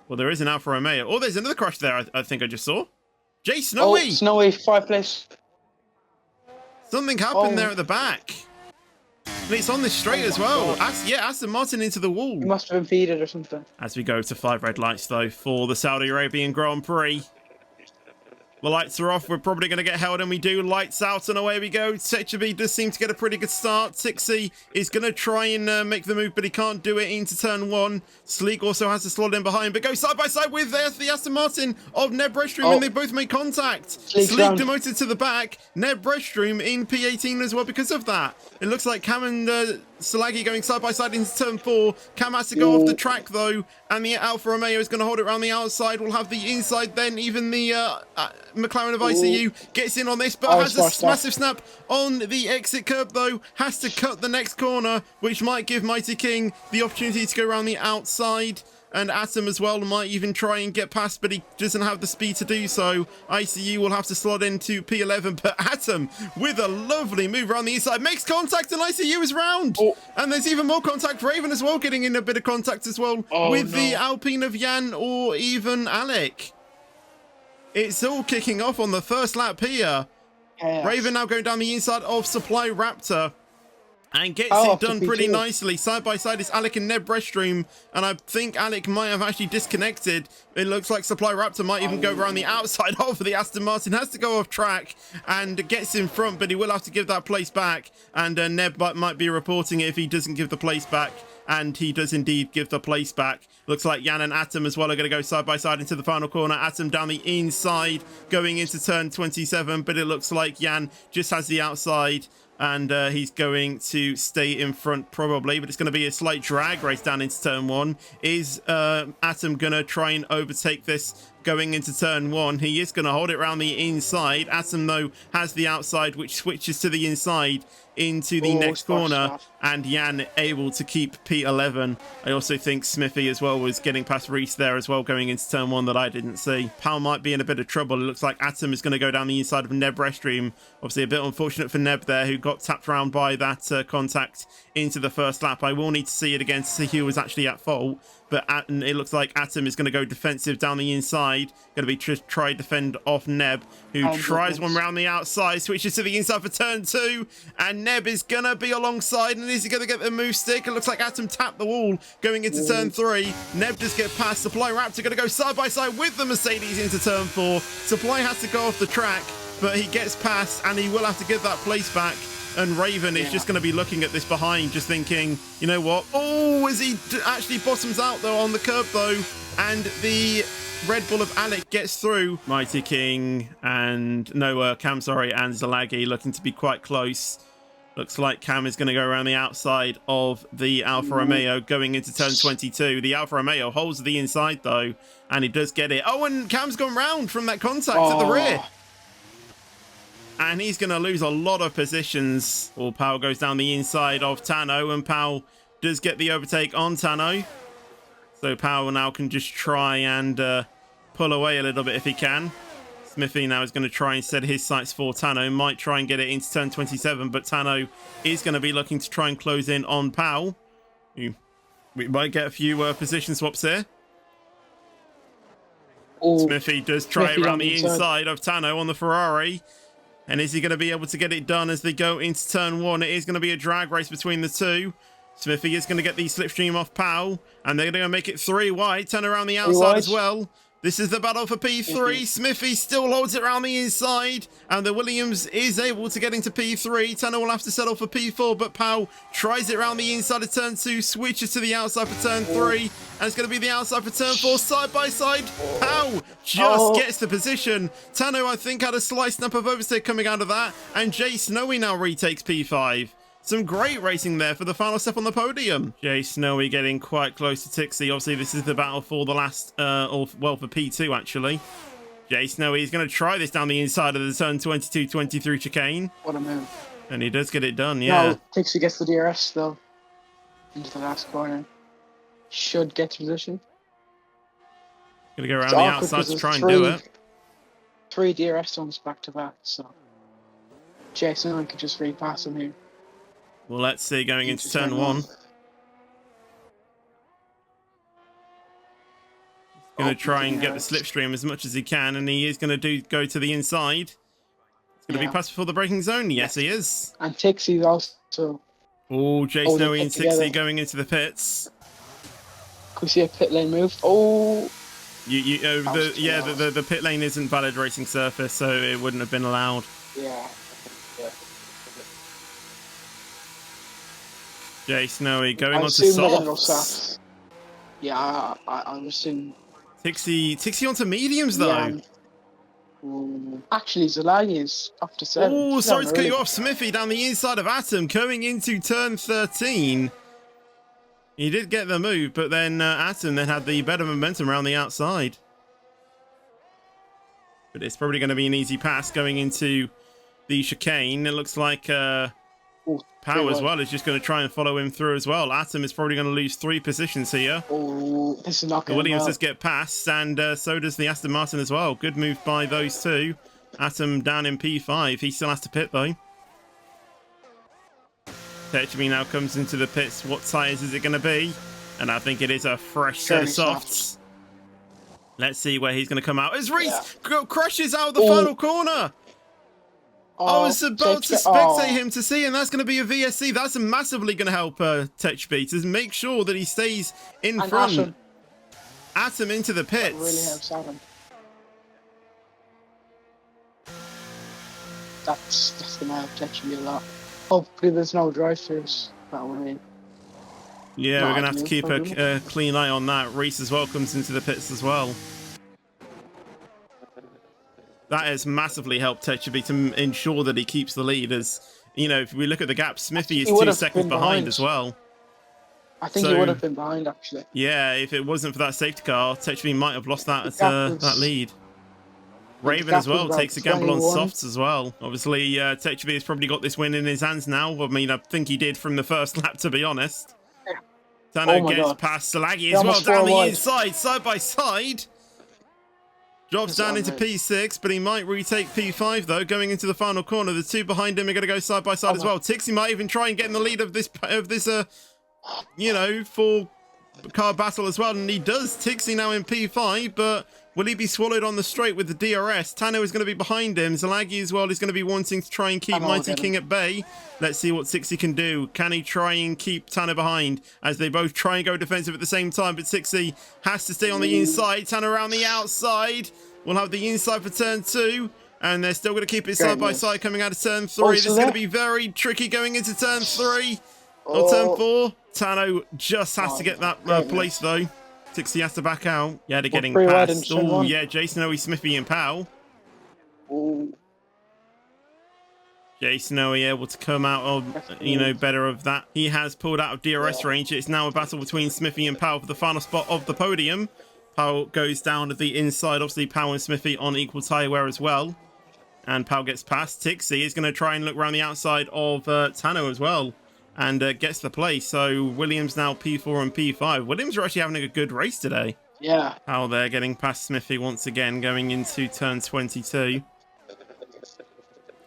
Well, there is an Alfa Romeo. Oh, there's another crash there, I think I just saw. Jay Snowy! Oh, Snowy, 5th place. Something happened there at the back. And it's on this straight as well. Aston Martin into the wall. He must have impeded or something. As we go to 5 red lights, though, for the Saudi Arabian Grand Prix. The lights are off. We're probably going to get held, and we do. Lights out, and away we go. Sechabi does seem to get a pretty good start. Tixi is going to try and make the move, but he can't do it into turn 1. Sleek also has to slot in behind, but goes side by side with the Aston Martin of Neb Redstrom, and they both make contact. Sleek demoted to the back. Neb Redstrom in P18 as well because of that. It looks like Cam and Salagi going side by side into turn 4. Cam has to go off the track, though, and the Alfa Romeo is going to hold it around the outside. We'll have the inside then. Even the McLaren of ICU gets in on this, but has a massive snap on the exit curb, though. Has to cut the next corner, which might give Mighty King the opportunity to go around the outside. And Atom as well might even try and get past, but he doesn't have the speed to do so. ICU will have to slot into P11, but Atom, with a lovely move around the inside, makes contact, and ICU is round. And there's even more contact. Raven as well, getting in a bit of contact as well with the Alpine of Jan or even Alec. It's all kicking off on the first lap here. Raven now going down the inside of Supply Raptor. And gets it done pretty nicely. Side by side is Alec and Neb Redstrom. And I think Alec might have actually disconnected. It looks like Supply Raptor might even go around the outside of the Aston Martin. Has to go off track and gets in front, but he will have to give that place back. And Neb might be reporting it if he doesn't give the place back. And he does indeed give the place back. Looks like Jan and Atom as well are going to go side by side into the final corner. Atom down the inside going into turn 27. But it looks like Jan just has the outside. And he's going to stay in front probably, but it's going to be a slight drag race down into turn 1. Is Atom going to try and overtake this going into turn 1? He is going to hold it around the inside. Atom, though, has the outside, which switches to the inside into the next corner, and Jan able to keep P11. I also think Smithy as well was getting past Reese there as well going into turn 1 that I didn't see. Pal might be in a bit of trouble. It looks like Atom is going to go down the inside of Neb Redstrom. Obviously a bit unfortunate for Neb there, who got tapped around by that contact into the first lap. I will need to see it again to see who was actually at fault, but it looks like Atom is going to go defensive down the inside. Going to be try defend off Neb, who tries one round the outside, switches to the inside for turn 2, and Neb is going to be alongside, and is he going to get the move stick? It looks like Atom tapped the wall going into turn 3. Neb does get past. Supply Raptor going to go side by side with the Mercedes into turn 4. Supply has to go off the track, but he gets past, and he will have to give that place back. And Raven is just going to be looking at this behind, just thinking, you know what? Oh, as he actually bottoms out, though, on the curb, though. And the Red Bull of Alec gets through. Mighty King and Cam, sorry, and Zalagi looking to be quite close. Looks like Cam is going to go around the outside of the Alfa Romeo going into turn 22. The Alfa Romeo holds the inside, though, and he does get it. Oh, and Cam's gone round from that contact at the rear. And he's going to lose a lot of positions. Or Powell goes down the inside of Tano, and Powell does get the overtake on Tano. So Powell now can just try and pull away a little bit if he can. Smithy now is going to try and set his sights for Tano. Might try and get it into turn 27, but Tano is going to be looking to try and close in on Powell. We might get a few position swaps here. Smithy does try it around the inside of Tano on the Ferrari. And is he going to be able to get it done as they go into turn 1? It is going to be a drag race between the two. Smithy is going to get the slipstream off Powell, and they're going to make it 3 wide. Turn around the outside as well. This is the battle for P3. Smithy still holds it around the inside, and the Williams is able to get into P3. Tanner will have to settle for P4, but Powell tries it around the inside of turn 2, switches to the outside for turn 3, and it's going to be the outside for turn 4, side by side. Powell just gets the position. Tano, I think, had a slight snap of oversteer coming out of that, and Jay Snowy now retakes P5. Some great racing there for the final step on the podium. Jay Snowy getting quite close to Tixie. Obviously, this is the battle for the last, for P2, actually. Jay Snowy is going to try this down the inside of the turn 22-23 chicane. What a move. And he does get it done, yeah. No, Tixie gets the DRS, though. Into the last corner. Should get to position. Going to go around the outside to try and do it. 3 DRS zones back to back, so Jay Snowy could just repass him here. Well, let's see, going into turn 1. Going to try and get the yes. slipstream as much as he can, and he is going to go to the inside. It's going to be past before the braking zone. Yes, he is. And Tixie's also. Oh, Jay Snowy and together. 60 going into the pits. Could we see a pit lane move? Oh. The pit lane isn't valid racing surface, so it wouldn't have been allowed. Yeah. Jay Snowy going on to softs. Yeah, I'm assuming. Tixie onto mediums though. Yeah. Actually, Zalagi is up to 7. Oh, sorry to cut you off. Smithy down the inside of Atom coming into turn 13. He did get the move, but then Atom then had the better momentum around the outside. But it's probably going to be an easy pass going into the chicane. It looks like Power as well is just going to try and follow him through as well. Atom is probably going to lose 3 positions here. Oh, this is not going The Williams well. does get past, and so does the Aston Martin as well. Good move by those two. Atom down in P5. He still has to pit though. Techemy now comes into the pits. What tyres is it going to be? And I think it is a fresh set of softs. Let's see where he's going to come out. As Reese crashes out of the final corner. I was about to spectate him to see, and that's going to be a VSC. That's massively going to help Techbeat to make sure that he stays in front. Atom into the pits. That really helps Atom. That's going to help Techbeat a lot. Hopefully there's no drive-throughs that way. Yeah, we're going to have to keep a clean eye on that. Reese as well comes into the pits as well. That has massively helped Techeby to ensure that he keeps the lead. As you know, if we look at the gap, Smithy is 2 seconds behind as well. I think he would have been behind actually. Yeah, if it wasn't for that safety car, Techeby might have lost that lead. Raven as well takes a gamble on softs as well. Obviously, Techeby has probably got this win in his hands now. I mean, I think he did from the first lap, to be honest. Tano gets past Salagi as well down the inside, side by side. Drops down into P6, but he might retake P5 though, going into the final corner. The two behind him are going to go side by side as well. Tixie might even try and get in the lead of this, 4-car battle as well, and he does. Tixie now in P5, but will he be swallowed on the straight with the DRS? Tano is going to be behind him. Zalagi as well is going to be wanting to try and keep Mighty King at bay. Let's see what Tixie can do. Can he try and keep Tano behind as they both try and go defensive at the same time? But Tixie has to stay on the inside. Tano around the outside. We'll have the inside for turn 2. And they're still going to keep it side by side coming out of turn 3. This is going to be very tricky going into turn 3 or turn 4. Tano just has to get that place though. Tixie has to back out. Yeah, they're getting past. Oh, yeah, Jason Owie, Smithy, and Powell. Jason Owie able to come out of, better of that. He has pulled out of DRS range. It's now a battle between Smithy and Powell for the final spot of the podium. Powell goes down to the inside. Obviously, Powell and Smithy on equal tyre wear as well. And Powell gets past. Tixie is going to try and look around the outside of Tano as well. And gets the place. So Williams now P4 and P5. Williams are actually having a good race today. Yeah. How they're getting past Smithy once again, going into turn 22.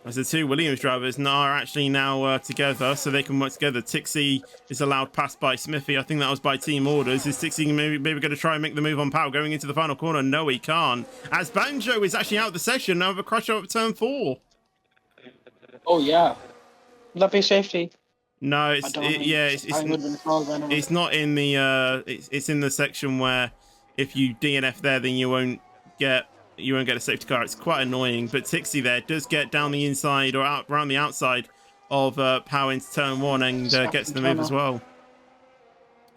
As the two Williams drivers are actually now together, so they can work together. Tixie is allowed past by Smithy. I think that was by team orders. Is Tixie maybe going to try and make the move on Powell going into the final corner? No, he can't. As Banjo is actually out of the session now with a crash over turn 4. Oh, yeah. Will that be safety? No, it's not in the it's in the section where if you DNF there, then you won't get a safety car. It's quite annoying. But Tixie there does get down the inside or out around the outside of Power into turn 1 and gets the move as well.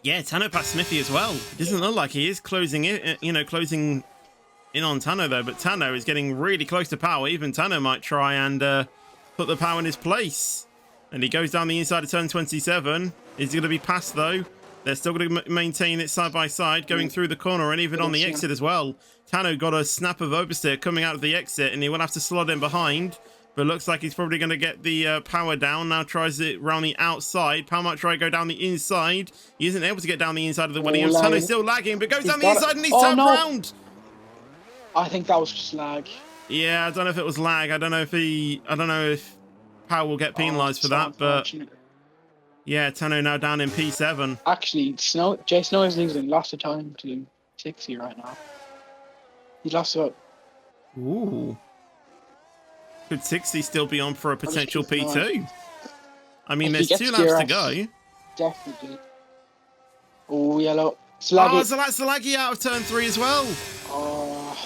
Yeah, Tano past Smithy as well. It doesn't look like he is closing in on Tano though. But Tano is getting really close to Power. Even Tano might try and put the Power in his place. And he goes down the inside of turn 27. Is going to be passed though. They're still going to maintain it side by side, going through the corner and even on the exit as well. Tano got a snap of oversteer coming out of the exit, and he will have to slot in behind. But looks like he's probably going to get the Power down. Now tries it around the outside. Power might try to go down the inside. He isn't able to get down the inside of the Williams. Tano's still lagging, but goes down the inside and he's turned around. I think that was just lag. Yeah, I don't know if it was lag. I don't know if Power will get penalised for that, but yeah, Tano now down in P7. Actually, Jay Snow is losing lots of time to Tixie right now. He lost about. Ooh. Could 60 still be on for a potential keep an eye. P2? I mean, If he there's gets 2 laps to DRS, go. Definitely. Oh, yellow. It's Oh, laggy. so that's the laggy out of turn 3 as well. Oh,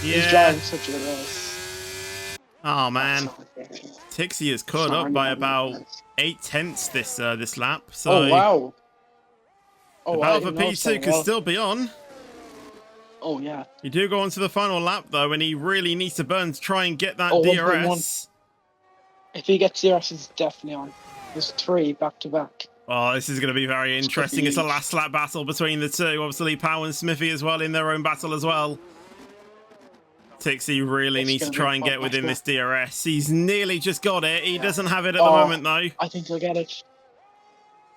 he's Yeah. driving such a good race. Oh, man. That's not fair. Tixie is caught not up by anybody about else. 8/10 this lap. So Oh, wow. the Oh, I battle for didn't notice P2 that could well. still be on. Oh, yeah. You do go on to the final lap, though, and he really needs to burn to try and get that Oh, DRS. If he gets DRS, it's definitely on. There's 3 back to back. Oh, this is going to be very interesting. It's a last lap battle between the two. Obviously, Pow and Smithy as well in their own battle as well. Tixie really needs to try and get within this DRS. He's nearly just got it. He doesn't have it at the moment, though. I think he'll get it.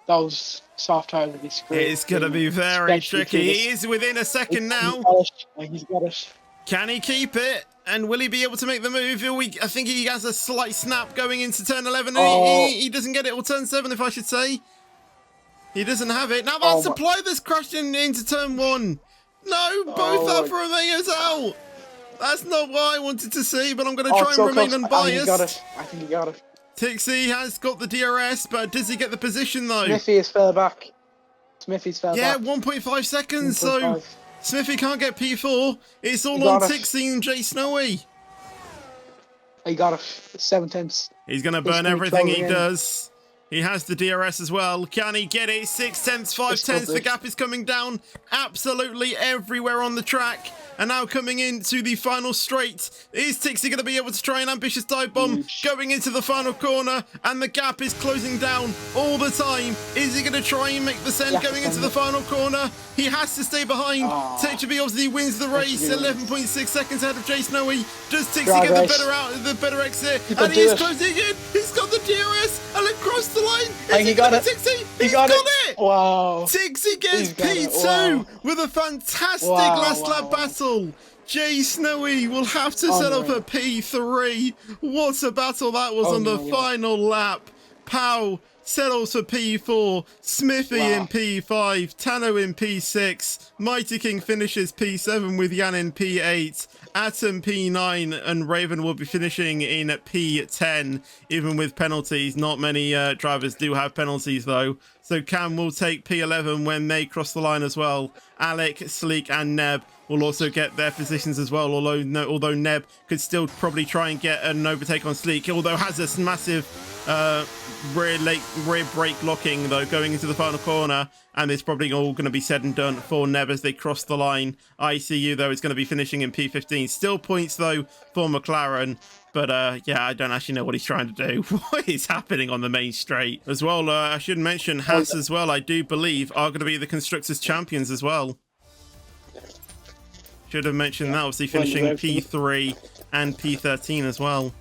Those soft tires will be screwed. It's going to be very tricky. He is within a second now. He's got it. Can he keep it? And will he be able to make the move? I think he has a slight snap going into turn 11. He doesn't get it, or turn 7, if I should say. He doesn't have it. Now that supply that's crashed into turn 1. No, both Alfa Romeos out. That's not what I wanted to see, but I'm going to try and remain unbiased. I think he got it. Tixie has got the DRS, but does he get the position, though? Smithy has fell back. Smithy's fell back. Yeah, 1.5 seconds, 1.5. so Smithy can't get P4. It's all on Tixie and Jay Snowy. He got it. 7/10. He's going to burn everything he does. He has the DRS as well. Can he get it? 6/10, 5/10. The gap is coming down absolutely everywhere on the track. And now coming into the final straight. Is Tixie going to be able to try an ambitious dive bomb going into the final corner? And the gap is closing down all the time. Is he going to try and make the send going into the final corner? He has to stay behind. Tixie obviously wins the race. 11.6 seconds ahead of Jay Snowy. Does Tixie get the better exit? And he's closing in. He's got the DRS and across the line. And he got it. Tixie? He got it. Wow. Tixie gets P2 with a fantastic last lap battle. Jay Snowy will have to set up a P3. What a battle that was on the final lap. Pow settles for P4. Smithy in P5. Tano in P6. Mighty King finishes P7 with Jan in P8. Atom P9 and Raven will be finishing in P10, even with penalties. Not many drivers do have penalties, though. So Cam will take P11 when they cross the line as well. Alec, Sleek and Neb will also get their positions as well, although Neb could still probably try and get an overtake on Sleek, although has this massive rear brake locking, though, going into the final corner, and it's probably all going to be said and done for Neb as they cross the line. ICU, though, is going to be finishing in P15. Still points, though, for McLaren. But, yeah, I don't actually know what he's trying to do. What is happening on the main straight? As well, I should mention Haas as well, I do believe, are going to be the Constructors' Champions as well. Should have mentioned that, obviously finishing P3 and P13 as well.